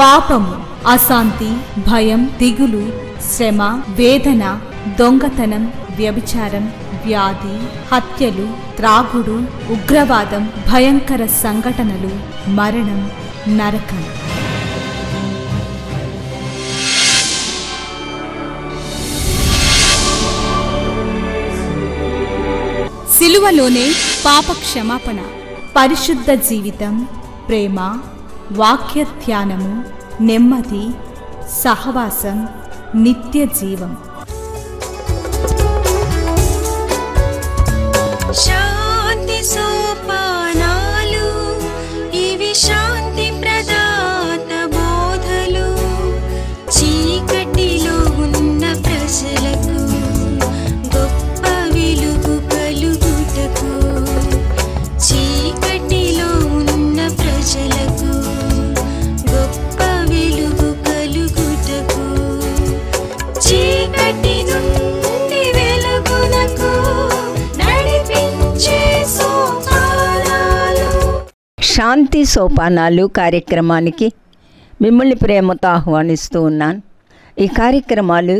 పాపము, అశాంతి, భయం, దిగులు, శ్రమ, వేదన, దొంగతనం, వ్యభిచారం, వ్యాధి, హత్యలు, త్రాగుడు, ఉగ్రవాదం, భయంకర సంఘటనలు, మరణం, నరకం. సిలువలోనే పాప క్షమాపణ, పరిశుద్ధ జీవితం, ప్రేమ, వాక్య ధ్యానము, నెమ్మది, సహవాసం, నిత్య జీవం. శాంతి సోపానాలు, ఇవి శాంతి ప్రదాత బోధలు. చీకటిలో ఉన్న ప్రజలకు గొప్ప వెలుగు కలుగుటకు, చీకటిలో ఉన్న ప్రజలకు గొప్ప వెలుగు కలుగుటకు, చీకటి నుండి వెలుగునకు నడిపించే సోపానాలు. శాంతి సోపానాలు కార్యక్రమానికి మిమ్మల్ని ప్రేమతో ఆహ్వానిస్తూ ఉన్నాను. ఈ కార్యక్రమాలు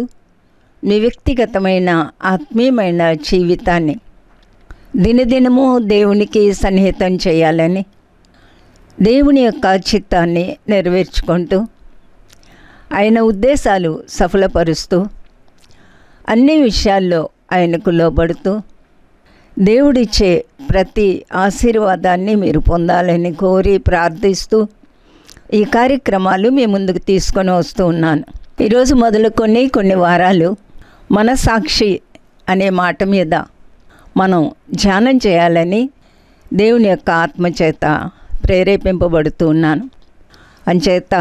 మీ వ్యక్తిగతమైన ఆత్మీయమైన జీవితాన్ని దినదినము దేవునికి సన్నిహితం చేయాలని, దేవుని యొక్క చిత్తాన్ని నెరవేర్చుకుంటూ ఆయన ఉద్దేశాలు సఫలపరుస్తూ అన్ని విషయాల్లో ఆయనకు లోబడుతూ దేవుడిచ్చే ప్రతి ఆశీర్వాదాన్ని మీరు పొందాలని కోరి ప్రార్థిస్తూ ఈ కార్యక్రమాలు మీ ముందుకు తీసుకొని వస్తూ ఉన్నాను. ఈరోజు మొదలుకొని కొన్ని వారాలు మనసాక్షి అనే మాట మీద మనం ధ్యానం చేయాలని దేవుని యొక్క ఆత్మచేత ప్రేరేపింపబడుతూ ఉన్నాను. అంచేత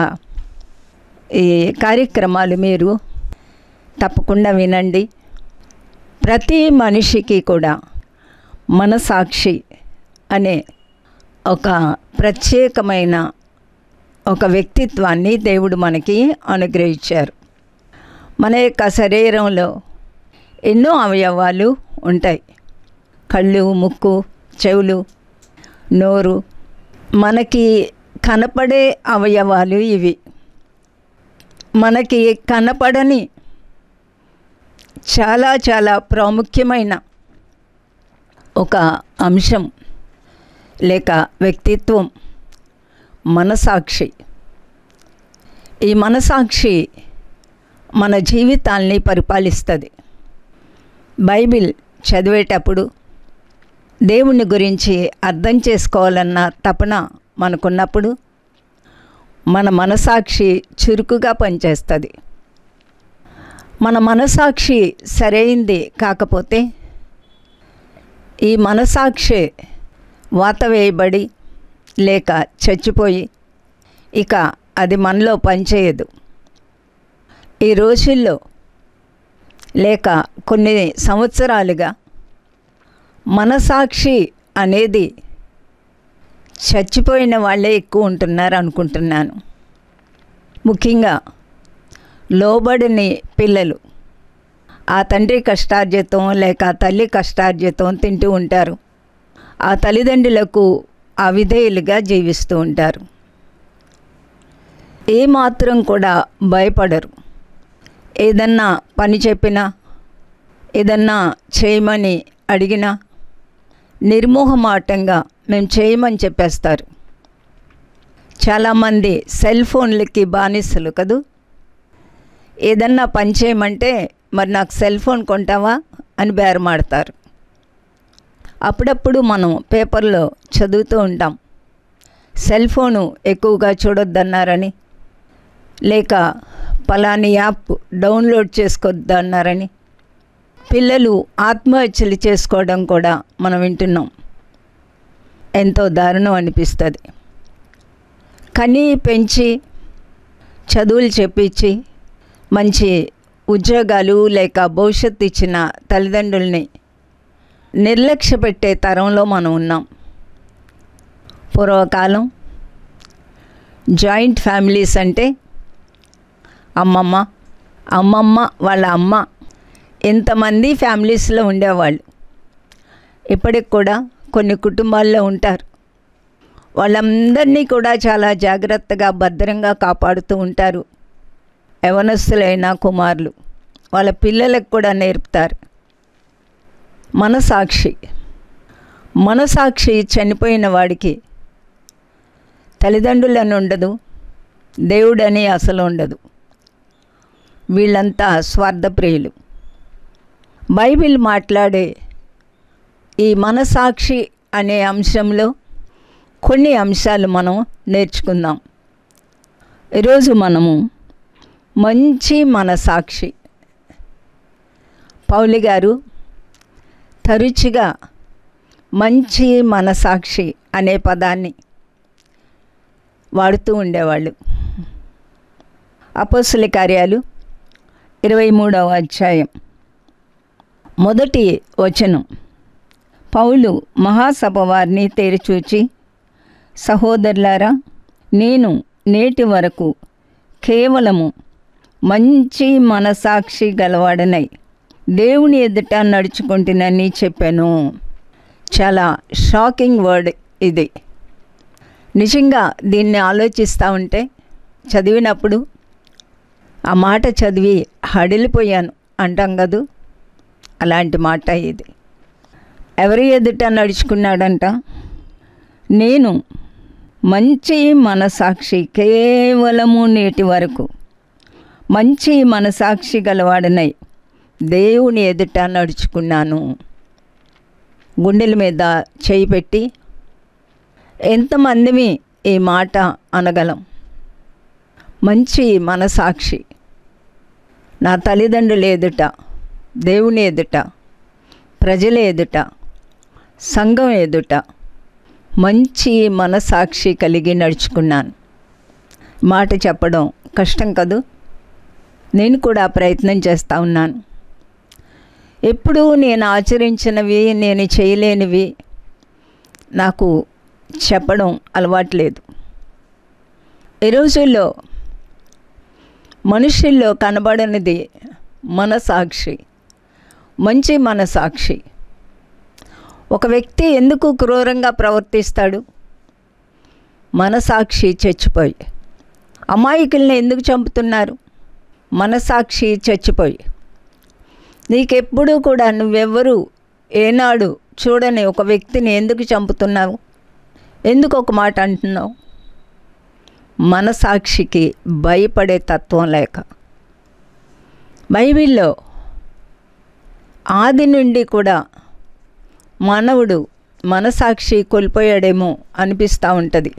ఈ కార్యక్రమాలు మీరు తప్పకుండా వినండి. ప్రతి మనిషికి కూడా మనసాక్షి అనే ఒక ప్రత్యేకమైన ఒక వ్యక్తిత్వాన్ని దేవుడు మనకి అనుగ్రహించారు. మన యొక్క శరీరంలో ఎన్నో అవయవాలు ఉంటాయి. కళ్ళు, ముక్కు, చెవులు, నోరు, మనకి కనపడే అవయవాలు ఇవి. మనకి కనపడని చాలా చాలా ప్రాముఖ్యమైన ఒక అంశం లేక వ్యక్తిత్వం మనసాక్షి. ఈ మనసాక్షి మన జీవితాల్ని పరిపాలిస్తుంది. బైబిల్ చదివేటప్పుడు దేవుని గురించి అర్థం చేసుకోవాలన్న తపన మనకున్నప్పుడు మన మనసాక్షి చురుకుగా పనిచేస్తుంది. మన మనసాక్షి సరైంది కాకపోతే ఈ మనసాక్షి వాత వేయబడి లేక చచ్చిపోయి ఇక అది మనలో పనిచేయదు. ఈ రోజుల్లో లేక కొన్ని సంవత్సరాలుగా మనసాక్షి అనేది చచ్చిపోయిన వాళ్ళే ఎక్కువ ఉంటున్నారు అనుకుంటున్నాను. ముఖ్యంగా లోబడిని పిల్లలు ఆ తండ్రి కష్టార్జితం లేక ఆ తల్లి కష్టార్జితం తింటూ ఉంటారు. ఆ తల్లిదండ్రులకు అవిధేయులుగా జీవిస్తూ ఉంటారు. ఏమాత్రం కూడా భయపడరు. ఏదన్నా పని చెప్పినా, ఏదన్నా చేయమని అడిగినా నిర్మోహమాటంగా మేము చేయమని చెప్పేస్తారు. చాలామంది సెల్ ఫోన్లకి బానిసలు కదూ. ఏదన్నా పని చేయమంటే మరి నాకు సెల్ ఫోన్ కొంటావా అని బేరమాడతారు. అప్పుడప్పుడు మనం పేపర్లో చదువుతూ ఉంటాం, సెల్ ఫోను ఎక్కువగా చూడొద్దన్నారని, లేక పలాని యాప్ డౌన్లోడ్ చేసుకోవద్దన్నారని. పిల్లలు ఆత్మహత్యలు చేసుకోవడం కూడా మనం వింటున్నాం. ఎంతో దారుణం అనిపిస్తుంది. కని పెంచి చదువులు చెప్పించి మంచి ఉద్యోగాలు లేక భవిష్యత్తు ఇచ్చిన తల్లిదండ్రుల్ని నిర్లక్ష్య పెట్టే తరంలో మనం ఉన్నాం. పూర్వకాలం జాయింట్ ఫ్యామిలీస్ అంటే అమ్మమ్మ వాళ్ళ అమ్మ ఎంతమంది ఫ్యామిలీస్లో ఉండేవాళ్ళు. ఇప్పటికి కూడా కొన్ని కుటుంబాల్లో ఉంటారు. వాళ్ళందరినీ కూడా చాలా జాగ్రత్తగా భద్రంగా కాపాడుతూ ఉంటారు. యవనస్తులైన కుమారులు వాళ్ళ పిల్లలకు కూడా నేర్పుతారు. మనసాక్షి చనిపోయిన వాడికి తల్లిదండ్రులని ఉండదు, దేవుడని అసలు ఉండదు. వీళ్ళంతా స్వార్థప్రియులు. బైబిల్ మాట్లాడే ఈ మనసాక్షి అనే అంశంలో కొన్ని అంశాలు మనం నేర్చుకుందాం. ఈరోజు మనము మంచి మనసాక్షి. పౌలు గారు తరచుగా మంచి మనసాక్షి అనే పదాన్ని వాడుతూ ఉండేవాళ్ళు. అపోస్తలుల కార్యాలు 23వ అధ్యాయం 1వ వచనం. పౌలు మహాసభ వారిని తేరిచూచి, సహోదరులారా, నేను నేటి వరకు కేవలము మంచి మనసాక్షి గలవాడనై దేవుని ఎదుట నడుచుకుంటునని చెప్పాను. చాలా షాకింగ్ వర్డ్ ఇది. నిజంగా దీన్ని ఆలోచిస్తూ ఉంటే, చదివినప్పుడు ఆ మాట చదివి హడిలిపోయాను అంటాం కదూ, అలాంటి మాట ఇది. ఎవరి ఎదుట నడుచుకున్నాడంట? నేను మంచి మనసాక్షి, కేవలము నేటి వరకు మంచి మనసాక్షి గలవాడనై దేవుని ఎదుట నడుచుకున్నాను. గుండెల మీద చేయి పెట్టి ఎంతమందిమి ఈ మాట అనగలం? మంచి మనసాక్షి. నా తల్లిదండ్రుల ఎదుట, దేవుని ఎదుట, ప్రజల ఎదుట, సంఘం ఎదుట మంచి మనసాక్షి కలిగి నడుచుకున్నాను. మాట చెప్పడం కష్టం కదూ. నేను కూడా ప్రయత్నం చేస్తూ ఉన్నాను. ఎప్పుడూ నేను ఆచరించినవి, నేను చేయలేనివి నాకు చెప్పడం అలవాట్లేదు. ఈ రోజుల్లో మనుషుల్లో కనబడనిది మనసాక్షి, మంచి మనసాక్షి. ఒక వ్యక్తి ఎందుకు క్రూరంగా ప్రవర్తిస్తాడు? మనసాక్షి చచ్చిపోయి. అమాయకుల్ని ఎందుకు చంపుతున్నారు? మనసాక్షి చచ్చిపోయి. నీకెప్పుడూ కూడా నువ్వెవ్వరూ ఏనాడు చూడని ఒక వ్యక్తిని ఎందుకు చంపుతున్నావు? ఎందుకు ఒక మాట అంటున్నావు? మనసాక్షికి భయపడే తత్వం లేక. బైబిల్లో ఆది నుండి కూడా మానవుడు మనసాక్షి కోల్పోయాడేమో అనిపిస్తూ ఉంటుంది.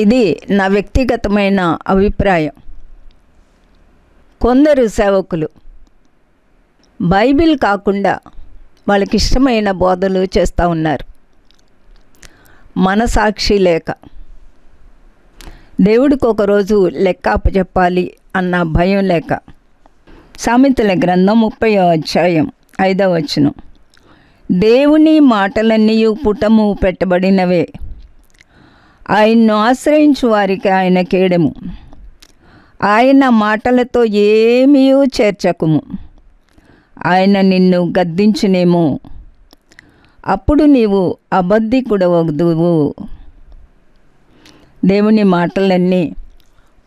ఇది నా వ్యక్తిగతమైన అభిప్రాయం. కొందరు సేవకులు బైబిల్ కాకుండా వాళ్ళకి ఇష్టమైన బోధలు చేస్తూ ఉన్నారు. మనసాక్షి లేక. దేవుడికి ఒకరోజు లెక్క అప్పచెప్పాలి అన్న భయం లేక. సామెతల గ్రంథం 30వ అధ్యాయం 5వ వచనం. దేవుని మాటలన్నీ పుటము పెట్టబడినవే, ఆయన్ను ఆశ్రయించు వారికి ఆయన కేడము. ఆయన మాటలతో ఏమీ చేర్చకుము, ఆయన నిన్ను గద్దించునేమో, అప్పుడు నీవు అబద్ధికుడవదువు. దేవుని మాటలన్నీ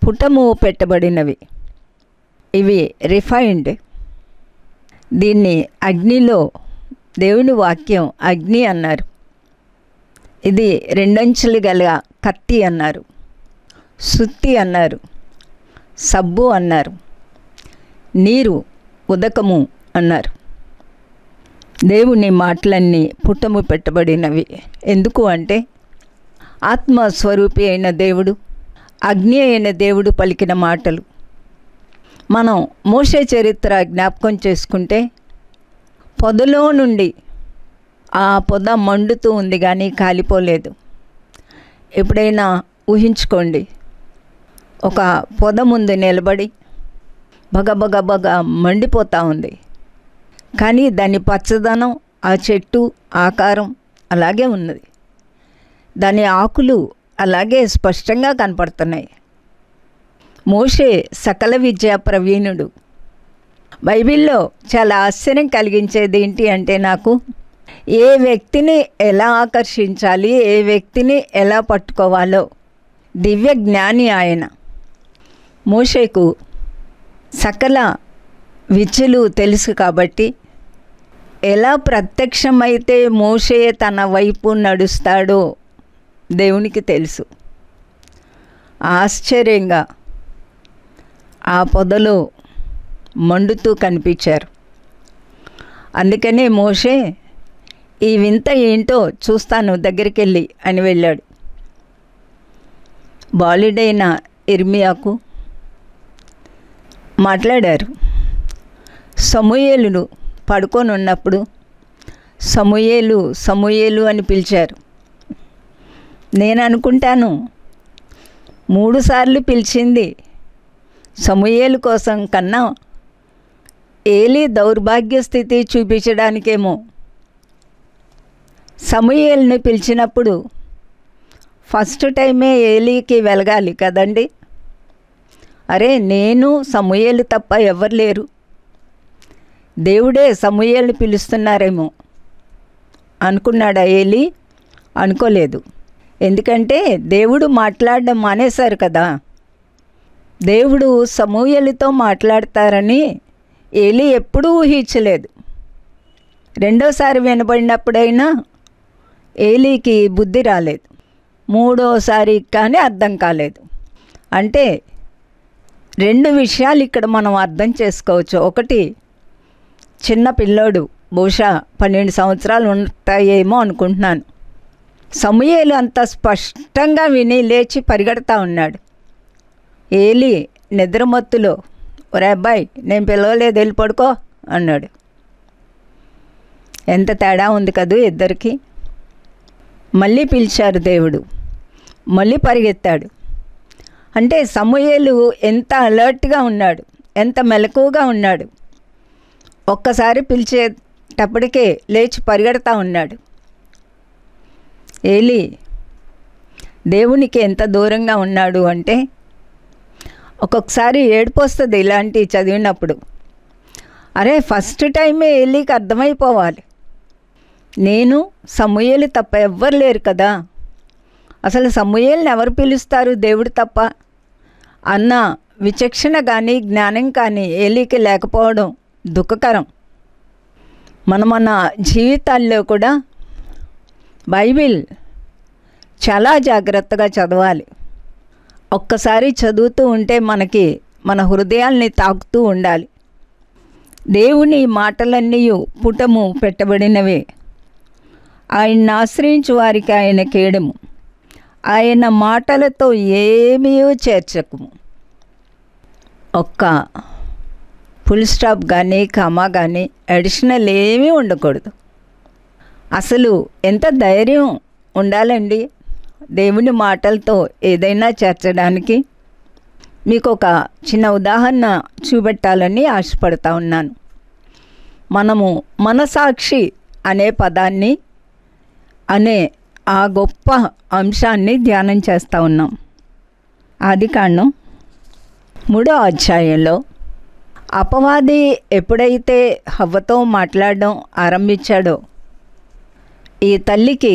పుటము పెట్టబడినవి. ఇవి రిఫైన్డ్. దీన్ని అగ్నిలో, దేవుని వాక్యం అగ్ని అన్నారు. ఇది 2 అంచులు గల కత్తి అన్నారు. సుత్తి అన్నారు. సబ్బు అన్నారు. నీరు ఉదకము అన్నారు. దేవుని మాటలన్నీ పుటము పెట్టబడినవి. ఎందుకు అంటే ఆత్మస్వరూపి అయిన దేవుడు, అగ్ని అయిన దేవుడు పలికిన మాటలు. మనం మోషే చరిత్ర జ్ఞాపకం చేసుకుంటే, పొదలో నుండి ఆ పొద మండుతూ ఉంది కానీ కాలిపోలేదు. ఎప్పుడైనా ఊహించుకోండి, ఒక పొద ముందు నిలబడి బగ మండిపోతూ ఉంది, కానీ దాని పచ్చదనం, ఆ చెట్టు ఆకారం అలాగే ఉన్నది. దాని ఆకులు అలాగే స్పష్టంగా కనపడుతున్నాయి. మోషే సకల విద్యా ప్రవీణుడు. బైబిల్లో చాలా ఆశ్చర్యం కలిగించేది ఏంటి అంటే, నాకు ఏ వ్యక్తిని ఎలా ఆకర్షించాలి, ఏ వ్యక్తిని ఎలా పట్టుకోవాలో దివ్య జ్ఞాని ఆయన. మోషేకు సకల విద్యలు తెలుసు కాబట్టి ఎలా ప్రత్యక్షమైతే మోషే తన వైపు నడుస్తాడో దేవునికి తెలుసు. ఆశ్చర్యంగా ఆ పొదలో మండుతూ కనిపించారు. అందుకనే మోషే ఈ వింత ఏంటో చూస్తాను దగ్గరికి వెళ్ళి అని వెళ్ళాడు. బాలుడైన ఇర్మియాకు మాట్లాడారు. సమూయేలును పడుకొని ఉన్నప్పుడు సమూయేలు సమూయేలు అని పిలిచారు. నేను అనుకుంటాను 3 సార్లు పిలిచింది సమూయేలు కోసం కన్నా ఏలీ దౌర్భాగ్య స్థితి చూపించడానికేమో. సమూయేలుని పిలిచినప్పుడు ఫస్ట్ టైమే ఏలీకి వెలగాలి కదండి. అరే నేను సమూయేలు తప్ప ఎవరు లేరు, దేవుడే సమూయేలుని పిలుస్తున్నారేమో అనుకున్నాడా ఏలీ? అనుకోలేదు. ఎందుకంటే దేవుడు మాట్లాడడం మానేశారు కదా. దేవుడు సమూయేలుతో మాట్లాడతారని ఏలీ ఎప్పుడూ ఊహించలేదు. రెండోసారి వినబడినప్పుడైనా ఏలీకి బుద్ధి రాలేదు. మూడోసారి కానీ అర్థం కాలేదు. అంటే 2 విషయాలు ఇక్కడ మనం అర్థం చేసుకోవచ్చు. ఒకటి, చిన్న పిల్లోడు, బహుశా 12 సంవత్సరాలు ఉంటాయేమో అనుకుంటున్నాను. సమూయేలు అంత స్పష్టంగా విని లేచి పరిగెడతా ఉన్నాడు. ఏలీ నిద్రమత్తులో, ఒరే అబ్బాయి నేను పిలవలేదు వెళ్ళి పడుకో అన్నాడు. ఎంత తేడా ఉంది కదూ ఇద్దరికి. మళ్ళీ పిలిచారు దేవుడు, మళ్ళీ పరిగెత్తాడు. అంటే సమూయేలు ఎంత అలర్ట్గా ఉన్నాడు, ఎంత మెలకువగా ఉన్నాడు. ఒక్కసారి పిలిచేటప్పటికే లేచి పరిగెడతా ఉన్నాడు. ఏలీ దేవునికి ఎంత దూరంగా ఉన్నాడు అంటే ఒక్కొక్కసారి ఏడుపు వస్తుంది ఇలాంటివి చదివినప్పుడు. అరే ఫస్ట్ టైమే ఏలీకి అర్థమైపోవాలి, నేను సమూయేలు తప్ప ఎవ్వరు లేరు కదా, అసలు సమూయేలుని ఎవరు పిలుస్తారు దేవుడు తప్ప అన్న విచక్షణ కానీ జ్ఞానం కానీ ఏలీకి లేకపోవడం దుఃఖకరం. మన జీవితాల్లో కూడా బైబిల్ చాలా జాగ్రత్తగా చదవాలి. ఒక్కసారి చదువుతూ ఉంటే మనకి మన హృదయాల్ని తాకుతూ ఉండాలి. దేవుని మాటలన్నీ పుటము పెట్టబడినవే. ఆయన్ని ఆశ్రయించు వారికి ఆయన కేడము, ఆయన మాటలతో ఏమీ చేర్చకము. ఒక్క ఫుల్ స్టాప్ కానీ కామా కానీ అడిషనల్ ఏమీ ఉండకూడదు. అసలు ఎంత ధైర్యం ఉండాలండి దేవుని మాటలతో ఏదైనా చేర్చడానికి. మీకు ఒక చిన్న ఉదాహరణ చూపెట్టాలని ఆశపడతా ఉన్నాను. మనము మనసాక్షి అనే పదాన్ని అనే ఆ గొప్ప అంశాన్ని ధ్యానం చేస్తూ ఉన్నాం. ఆదికాండం 3వ అధ్యాయంలో అపవాది ఎప్పుడైతే హవ్వతో మాట్లాడడం ఆరంభించాడో ఈ తల్లికి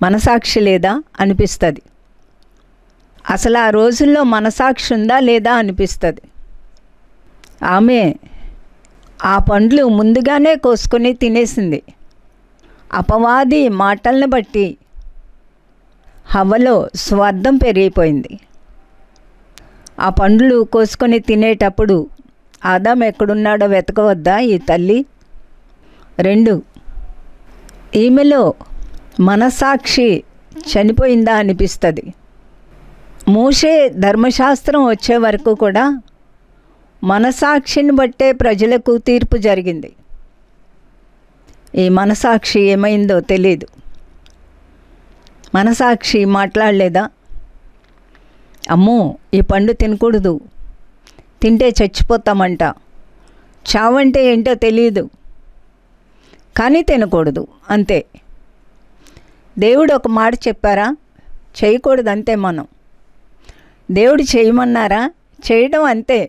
మనసాక్షి లేదా అనిపిస్తుంది. అసలు ఆ రోజుల్లో మనసాక్షి ఉందా లేదా అనిపిస్తుంది. ఆమె ఆ పండ్లు ముందుగానే కోసుకొని తినేసింది. అపవాది మాటలను బట్టి హవ్వలో స్వార్థం పెరిగిపోయింది. ఆ పండ్లు కోసుకొని తినేటప్పుడు ఆదాం ఎక్కడున్నాడో వెతకవద్దా ఈ తల్లి? 2, ఈమెలో మనసాక్షి చనిపోయిందా అనిపిస్తుంది. మోషే ధర్మశాస్త్రం వచ్చే వరకు కూడా మనసాక్షిని బట్టే ప్రజలకు తీర్పు జరిగింది. ఈ మనసాక్షి ఏమైందో తెలియదు. మనసాక్షి మాట్లాడలేదా? అమ్మో ఈ పండు తినకూడదు, తింటే చచ్చిపోతామంట, చావంటే ఏంటో తెలియదు కానీ తినకూడదు అంతే. దేవుడు ఒక మాట చెప్పారా? చేయకూడదు అంతే. మనం దేవుడు చేయమన్నారా? చేయడం అంతే.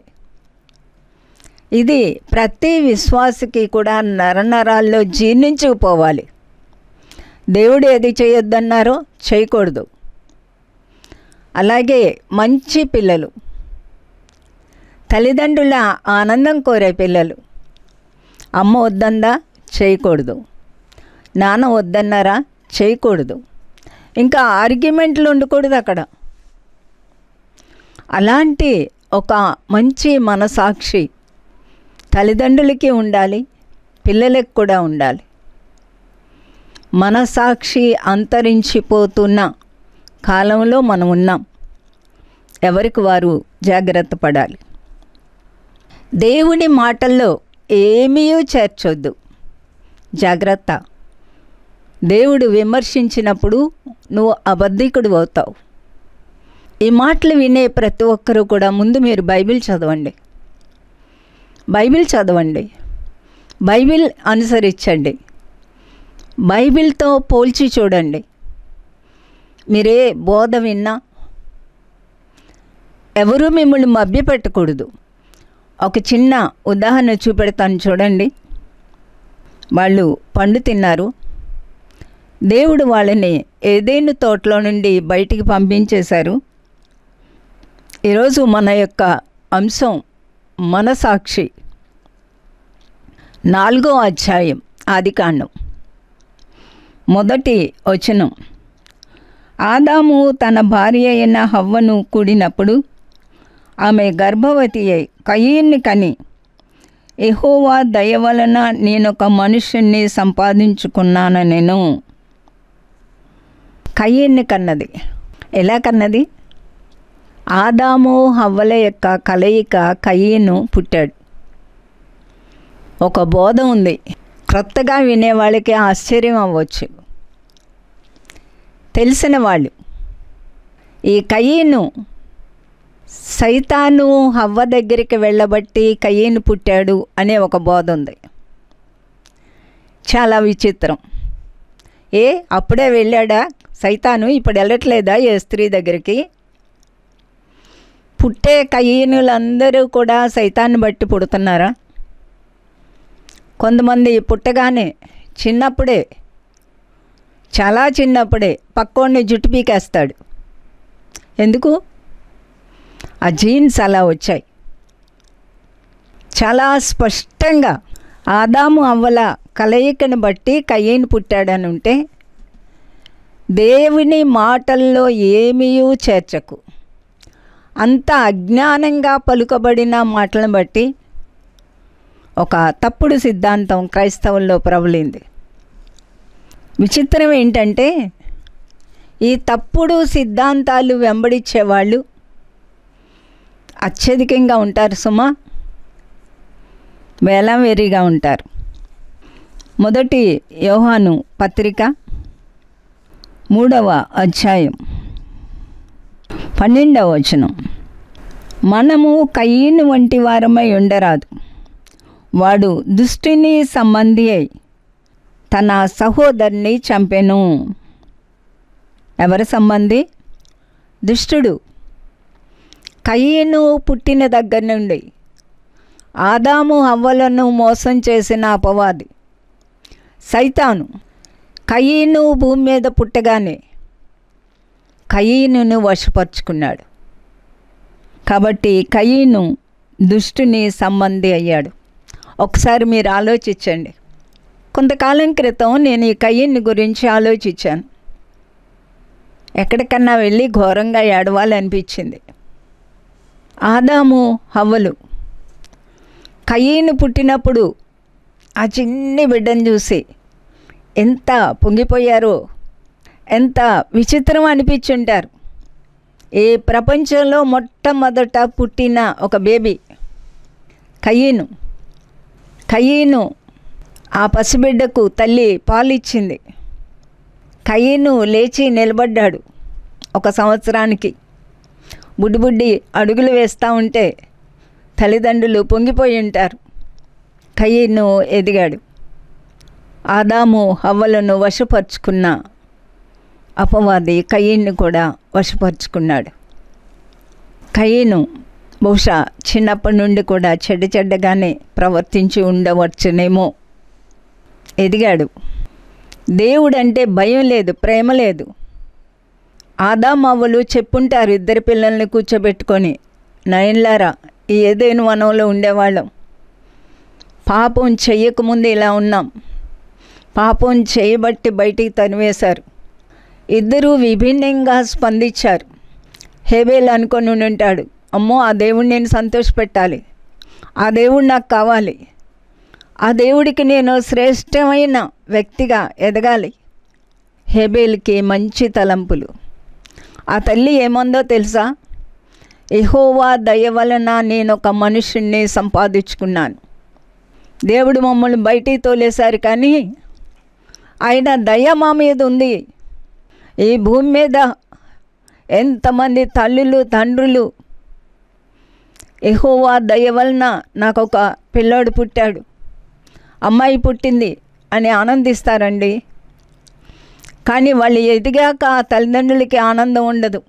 ఇది ప్రతి విశ్వాసికి కూడా నరనరాల్లో జీర్ణించుకుపోవాలి. దేవుడు ఏది చేయొద్దన్నారో చేయకూడదు. అలాగే మంచి పిల్లలు, తల్లిదండ్రుల ఆనందం కోరే పిల్లలు, అమ్మ వద్దందా చేయకూడదు, నాన్న వద్దన్నారా చేయకూడదు, ఇంకా ఆర్గ్యుమెంట్లు ఉండకూడదు అక్కడ. అలాంటి ఒక మంచి మనసాక్షి తల్లిదండ్రులకి ఉండాలి, పిల్లలకు కూడా ఉండాలి. మనసాక్షి అంతరించిపోతున్న కాలంలో మనం ఉన్నాం. ఎవరికి వారు జాగ్రత్త పడాలి. దేవుని మాటల్లో ఏమీ చేర్చొద్దు, జాగ్రత్త. దేవుడు విమర్శించినప్పుడు నువ్వు అబద్ధికుడు అవుతావు. ఈ మాటలు వినే ప్రతి ఒక్కరూ కూడా ముందు మీరు బైబిల్ చదవండి, బైబిల్ అనుసరించండి, బైబిల్తో పోల్చి చూడండి. మీరే బోధ విన్నా ఎవరూ మిమ్మల్ని మభ్యపెట్టకూడదు. ఒక చిన్న ఉదాహరణ చూపెడతాను చూడండి. వాళ్ళు పండు తిన్నారు. దేవుడు వాళ్ళని ఏదైనా తోటలో నుండి బయటికి పంపించేశారు. ఈరోజు మన యొక్క అంశం మనసాక్షి. 4వ అధ్యాయం ఆదికాండం 1వ వచనం. ఆదాము తన భార్య అయిన హవ్వను కూడినప్పుడు ఆమె గర్భవతి అయి కయీన్ని కని, యెహోవా దయ వలన నేనొక మనుష్యుణ్ణి సంపాదించుకున్నాను. నేను కయీన్ని కన్నది. ఎలా కన్నది? ఆదాము హవ్వల యొక్క కలయిక కయీను పుట్టాడు. ఒక బోధ ఉంది, క్రొత్తగా వినేవాళ్ళకి ఆశ్చర్యం అవ్వచ్చు. తెలిసిన వాళ్ళు, ఈ కయీను సైతాను హవ్వ దగ్గరికి వెళ్ళబట్టి కయీను పుట్టాడు అనే ఒక బోధ ఉంది. చాలా విచిత్రం. అప్పుడే వెళ్ళాడా సైతాను, ఇప్పుడు వెళ్ళట్లేదా ఏ స్త్రీ దగ్గరికి? పుట్టే కయీనులందరూ కూడా సైతాన్ని బట్టి పుడుతున్నారా? కొంతమంది పుట్టగానే చిన్నప్పుడే, చాలా చిన్నప్పుడే పక్కోడిని జుట్టు పీకేస్తాడు. ఎందుకు? ఆ జీన్స్ అలా వచ్చాయి. చాలా స్పష్టంగా ఆదాము అవ్వల కలయికను బట్టి కయీను పుట్టాడని ఉంటే, దేవుని మాటల్లో ఏమీ చేర్చకు. అంత అజ్ఞానంగా పలుకబడిన మాటలను బట్టి ఒక తప్పుడు సిద్ధాంతం క్రైస్తవుల్లో ప్రబలింది. విచిత్రం ఏంటంటే, ఈ తప్పుడు సిద్ధాంతాలు వెంబడించేవాళ్ళు అత్యధికంగా ఉంటారు సుమా, వేలావేరీగా ఉంటారు. 1 యోహాను పత్రిక 3వ అధ్యాయం 12వ వచనం. మనము కయీను వంటి వారమై ఉండరాదు. వాడు దుష్టుని సంబంధి అయి తన సహోదరుని చంపెను. ఎవరి సంబంధి? దుష్టుడు. కయీను పుట్టిన దగ్గర నుండి ఆదాము హవ్వలను మోసం చేసిన అపవాది సైతాను కయీను భూమి మీద పుట్టగానే కయీనును వశపరుచుకున్నాడు. కాబట్టి కయీను దుష్టుని సంబంధి అయ్యాడు. ఒకసారి మీరు ఆలోచించండి. కొంతకాలం క్రితం నేను ఈ కయీను గురించి ఆలోచించాను. ఎక్కడికన్నా వెళ్ళి ఘోరంగా ఏడవాలనిపించింది. ఆదాము హవ్వలు కయీను పుట్టినప్పుడు ఆ చిన్ని బిడ్డను చూసి ఎంత పొంగిపోయారో, ఎంత విచిత్రం అనిపించుంటారు. ఈ ప్రపంచంలో మొట్టమొదట పుట్టిన ఒక బేబీ కయీను. కయీను ఆ పసిబిడ్డకు తల్లి పాలిచ్చింది. కయీను లేచి నిలబడ్డాడు. 1 సంవత్సరానికి బుడ్డి అడుగులు వేస్తూ ఉంటే తల్లిదండ్రులు పొంగిపోయి ఉంటారు. కయీను ఎదిగాడు. ఆదాము హవ్వలను వశపరుచుకున్న అపవాది కయీన్ను కూడా వశపరుచుకున్నాడు. కయీను బహుశా చిన్నప్పటి నుండి కూడా చెడ్డగానే ప్రవర్తించి ఉండవచ్చునేమో. ఎదిగాడు. దేవుడంటే భయం లేదు, ప్రేమ లేదు. ఆదామవ్వలు చెప్పుంటారు ఇద్దరు పిల్లల్ని కూర్చోబెట్టుకొని, నయన్లారా ఈ ఏదైనా వనంలో ఉండేవాళ్ళం, పాపం చెయ్యకముందు ఇలా ఉన్నాం, పాపం చేయబట్టి బయటికి తరివేశారు. ఇద్దరూ విభిన్నంగా స్పందించారు. హేబేల్ అనుకొని ఉంటాడు, అమ్మో ఆ దేవుడిని నేను సంతోషపెట్టాలి, ఆ దేవుడు నాకు కావాలి, ఆ దేవుడికి నేను శ్రేష్టమైన వ్యక్తిగా ఎదగాలి. హేబేల్కి మంచి తలంపులు. ఆ తల్లి ఏమందో తెలుసా? యెహోవా దయ వలన నేను ఒక మనుషుణ్ణి సంపాదించుకున్నాను. దేవుడు మమ్మల్ని బయటికి తోలేశారు, కానీ ఆయన దయ మా మీద ఉంది. ఈ భూమి మీద ఎంతమంది తల్లులు తండ్రులు యెహోవా దయ వలన నాకు ఒక పిల్లోడు పుట్టాడు, అమ్మాయి పుట్టింది అని ఆనందిస్తారండి. కానీ వాళ్ళు ఎదిగాక ఆ తల్లిదండ్రులకి ఆనందం ఉండదు.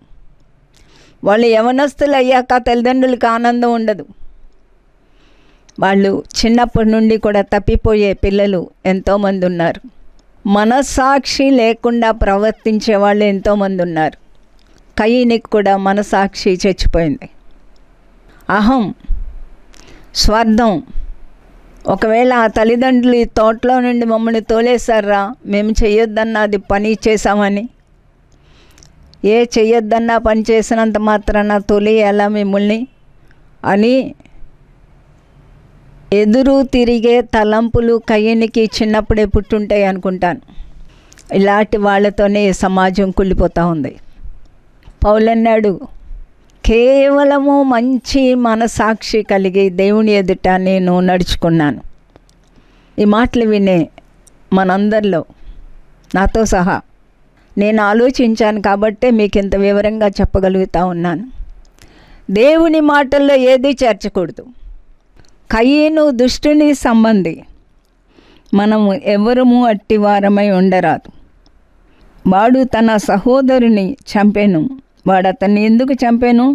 వాళ్ళు యవనస్తులు అయ్యాక తల్లిదండ్రులకి ఆనందం ఉండదు. వాళ్ళు చిన్నప్పటి నుండి కూడా తప్పిపోయే పిల్లలు ఎంతోమంది ఉన్నారు. మనస్సాక్షి లేకుండా ప్రవర్తించే వాళ్ళు ఎంతోమంది ఉన్నారు. కయీనికి కూడా మనస్సాక్షి చచ్చిపోయింది. అహం, స్వార్థం. ఒకవేళ ఆ తల్లిదండ్రులు ఈ తోటలో నుండి మమ్మల్ని తోలేశారా, మేము చెయ్యొద్దన్న అది పని చేశామని, ఏ చెయ్యొద్దన్నా పని చేసినంత మాత్రాన తోలేయాలా మిమ్మల్ని అని ఎదురు తిరిగే తలంపులు కయ్యనికి చిన్నప్పుడే పుట్టుంటాయి అనుకుంటాను. ఇలాంటి వాళ్ళతోనే సమాజం కుళ్ళిపోతూ ఉంది. పౌలన్నాడు, కేవలము మంచి మనసాక్షి కలిగి దేవుని ఎదుట నేను నడుచుకున్నాను. ఈ మాటలు వినే మనందరిలో నాతో సహా నేను ఆలోచించాను కాబట్టే మీకు ఇంత వివరంగా చెప్పగలుగుతూ ఉన్నాను. దేవుని మాటల్లో ఏది చేర్చకూడదు. కయీను దుష్టుని సంబంధి, మనము ఎవరము అట్టివారమై ఉండరాదు. వాడు తన సహోదరుని చంపెను. వాడు అతన్ని ఎందుకు చంపెను?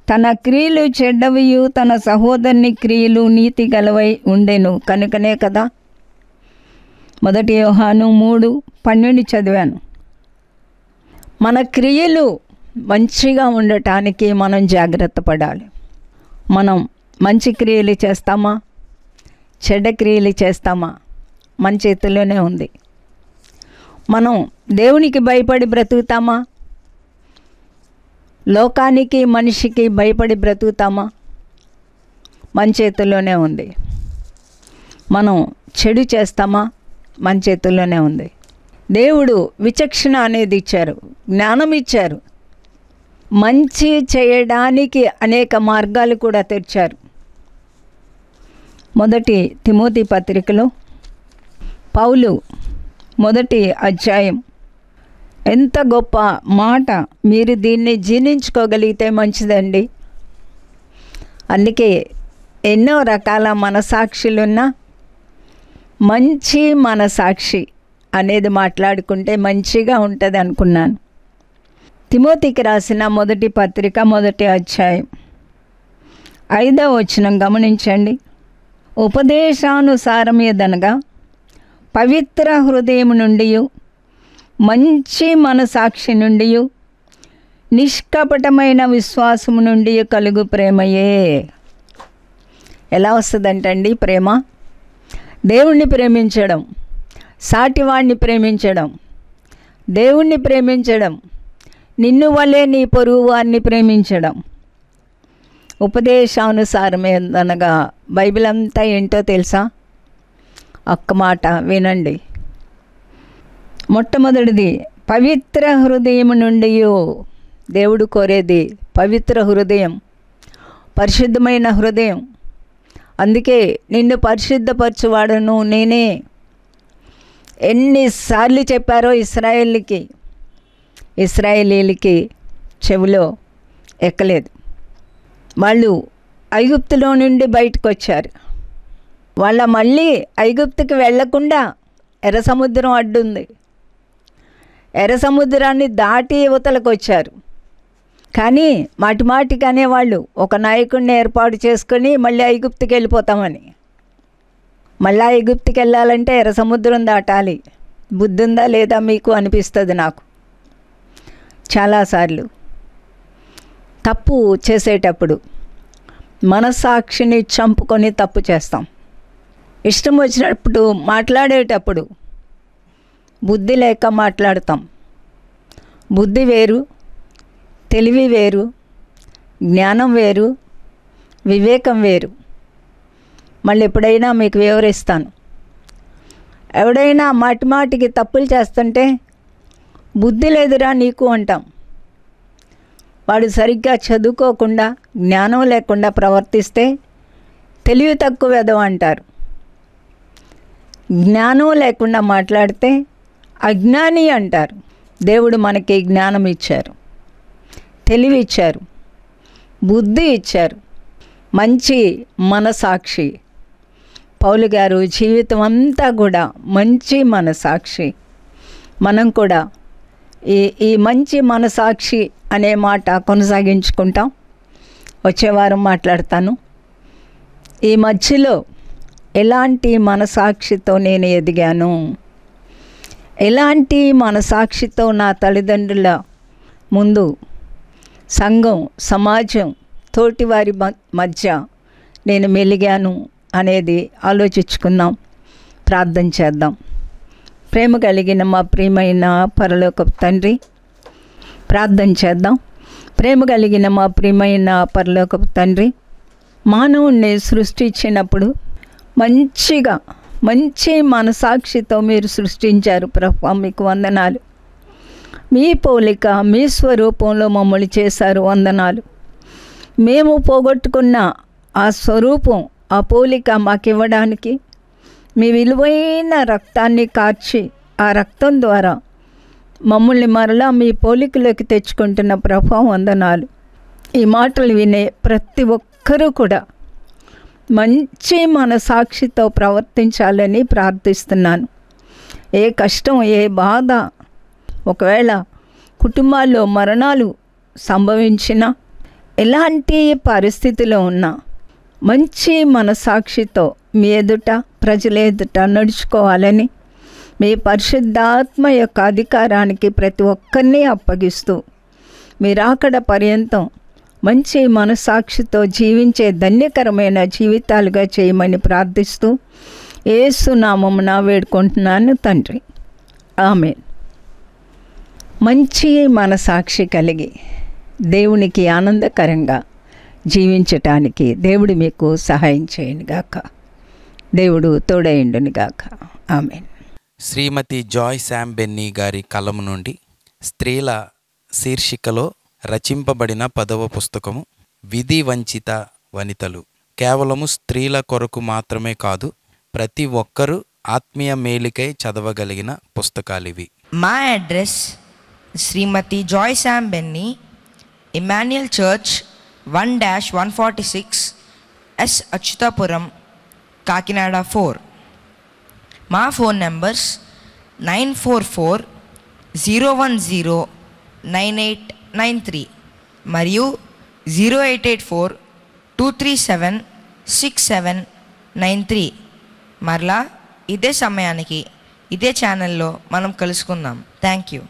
తన క్రియలు చెడ్డవియు తన సహోదరుని క్రియలు నీతి గలవై ఉండెను కనుకనే కదా. 1 యోహాను 3:12 చదివాను. మన క్రియలు మంచిగా ఉండటానికి మనం జాగ్రత్త పడాలి. మనం మంచి క్రియలు చేస్తామా, చెడ్డ క్రియలు చేస్తామా, మన చేతుల్లోనే ఉంది. మనం దేవునికి భయపడి బ్రతుకుతామా, లోకానికి మనిషికి భయపడి బ్రతుకుతామా, మన చేతుల్లోనే ఉంది. మనం చెడు చేస్తామా, మన చేతుల్లోనే ఉంది. దేవుడు విచక్షణ అనేది ఇచ్చారు, జ్ఞానం ఇచ్చారు, మంచి చేయడానికి అనేక మార్గాలు కూడా తెరిచారు. 1 తిమోతి పత్రికలో పౌలు 1వ అధ్యాయం, ఎంత గొప్ప మాట, మీరు దీన్ని జీర్ణించుకోగలిగితే మంచిదండి. అందుకే ఎన్నో రకాల మనసాక్షులున్న మంచి మనసాక్షి అనేది మాట్లాడుకుంటే మంచిగా ఉంటుంది అనుకున్నాను. తిమోతికి రాసిన 1వ పత్రిక 1వ అధ్యాయం 5వ వచనం గమనించండి. ఉపదేశానుసారం ఏదనగా పవిత్ర హృదయం నుండి, మంచి మనసాక్షి నుండి, నిష్కపటమైన విశ్వాసము నుండి కలుగు ప్రేమయే. ఎలా వస్తుందంటండి ప్రేమ? దేవుణ్ణి ప్రేమించడం, సాటివాడిని ప్రేమించడం, దేవుణ్ణి ప్రేమించడం, నిన్ను వలే నీ పొరుగు వారిని ప్రేమించడం. ఉపదేశానుసారమే అనగా బైబిల్ అంతా ఏంటో తెలుసా? ఒక్క మాట వినండి. మొట్టమొదటిది పవిత్ర హృదయం నుండి. దేవుడు కోరేది పవిత్ర హృదయం, పరిశుద్ధమైన హృదయం. అందుకే నిన్ను పరిశుద్ధపరచువాడను నేనే. ఎన్నిసార్లు చెప్పారో ఇశ్రాయేలీలకి చెవిలో ఎక్కలేదు. వాళ్ళు ఐగుప్తులో నుండి బయటకు వచ్చారు. వాళ్ళ మళ్ళీ ఐగుప్తుకి వెళ్లకుండా ఎర్ర సముద్రం అడ్డుంది. ఎర్ర సముద్రాన్ని దాటి యువతలకు వచ్చారు. కానీ మాటిమాటికి అనేవాళ్ళు ఒక నాయకుడిని ఏర్పాటు చేసుకొని మళ్ళీ ఐగుప్తుకి వెళ్ళిపోతామని. మళ్ళీ ఐగుప్తుకి వెళ్ళాలంటే ఎర్ర సముద్రం దాటాలి. బుద్ధి ఉందా లేదా మీకు అనిపిస్తుంది నాకు. చాలాసార్లు తప్పు చేసేటప్పుడు మనస్సాక్షిని చంపుకొని తప్పు చేస్తాం. ఇష్టం వచ్చినప్పుడు మాట్లాడేటప్పుడు బుద్ధి లేక మాట్లాడతాం. బుద్ధి వేరు, తెలివి వేరు, జ్ఞానం వేరు, వివేకం వేరు. మళ్ళీ ఎప్పుడైనా మీకు వివరిస్తాను. ఎవడైనా మాటిమాటికి తప్పులు చేస్తుంటే బుద్ధి లేదురా నీకు అంటాం. వాడు సరిగ్గా చదువుకోకుండా జ్ఞానం లేకుండా ప్రవర్తిస్తే తెలివి తక్కువ వెధవ అంటారు. జ్ఞానం లేకుండా మాట్లాడితే అజ్ఞాని అంటారు. దేవుడు మనకి జ్ఞానం ఇచ్చారు, తెలివి ఇచ్చారు, బుద్ధి ఇచ్చారు, మంచి మనసాక్షి. పౌలు గారు జీవితం అంతా కూడా మంచి మనసాక్షి. మనం కూడా ఈ మంచి మనసాక్షి అనే మాట కొనసాగించుకుంటాం. వచ్చే వారం మాట్లాడతాను. ఈ మధ్యలో ఎలాంటి మనసాక్షితో నేను ఎదిగాను, ఎలాంటి మనసాక్షితో నా తల్లిదండ్రుల ముందు, సంఘం, సమాజం, తోటివారి మధ్య నేను మెలిగాను అనేది ఆలోచించుకుందాం. ప్రార్థన చేద్దాం. ప్రేమ కలిగిన మా ప్రియమైన పరలోకపు తండ్రి, ప్రార్థన చేద్దాం. ప్రేమ కలిగిన మా ప్రియమైన పరలోకపు తండ్రి, మానవుణ్ణి సృష్టించినప్పుడు మంచి మనసాక్షితో మీరు సృష్టించారు ప్రభువా, మీకు వందనాలు. మీ పోలిక, మీ స్వరూపంలో మమ్మల్ని చేశారు, వందనాలు. మేము పోగొట్టుకున్న ఆ స్వరూపం, ఆ పోలిక మాకు ఇవ్వడానికి మీ విలువైన రక్తాన్ని కార్చి ఆ రక్తం ద్వారా మమ్మల్ని మరలా మీ పోలికలోకి తెచ్చుకుంటున్న ప్రభువా, వందనాలు. ఈ మాటలు వినే ప్రతి ఒక్కరూ కూడా మంచి మనసాక్షితో ప్రవర్తించాలని ప్రార్థిస్తున్నాను. ఏ కష్టం, ఏ బాధ, ఒకవేళ కుటుంబాల్లో మరణాలు సంభవించినా, ఎలాంటి పరిస్థితిలో ఉన్నా మంచి మనసాక్షితో మీ ఎదుట, ప్రజల ఎదుట నడుచుకోవాలని మీ పరిశుద్ధాత్మ యొక్క అధికారానికి ప్రతి ఒక్కరిని అప్పగిస్తూ మీరు అక్కడ పర్యంతం మంచి మనసాక్షితో జీవించే ధన్యకరమైన జీవితాలుగా చేయమని ప్రార్థిస్తూ యేసు నామమున వేడుకుంటున్నాను తండ్రి, ఆమేన్. మంచి మనసాక్షి కలిగి దేవునికి ఆనందకరంగా జీవించటానికి దేవుడు మీకు సహాయం చేయనుగాక. దేవుడు తోడైండునుగాక. ఆమేన్. శ్రీమతి జాయ్ శామ్ బెన్నీ గారి కలం నుండి స్త్రీల శీర్షికలో రచింపబడిన 10వ పుస్తకము విధి వంచిత వనితలు. కేవలము స్త్రీల కొరకు మాత్రమే కాదు, ప్రతి ఒక్కరూ ఆత్మీయ మేలుకై చదవగలిగిన పుస్తకాలివి. మా address Srimathi Joy Sam Benny, Emmanuel church 1-146 S Atchutapuram, Kakinada 4. మా ఫోన్ నంబర్స్ 944-010-9893 మరియు 0884-237-6793. మరలా ఇదే సమయానికి ఇదే ఛానల్లో మనం కలుసుకుందాం. Thank you.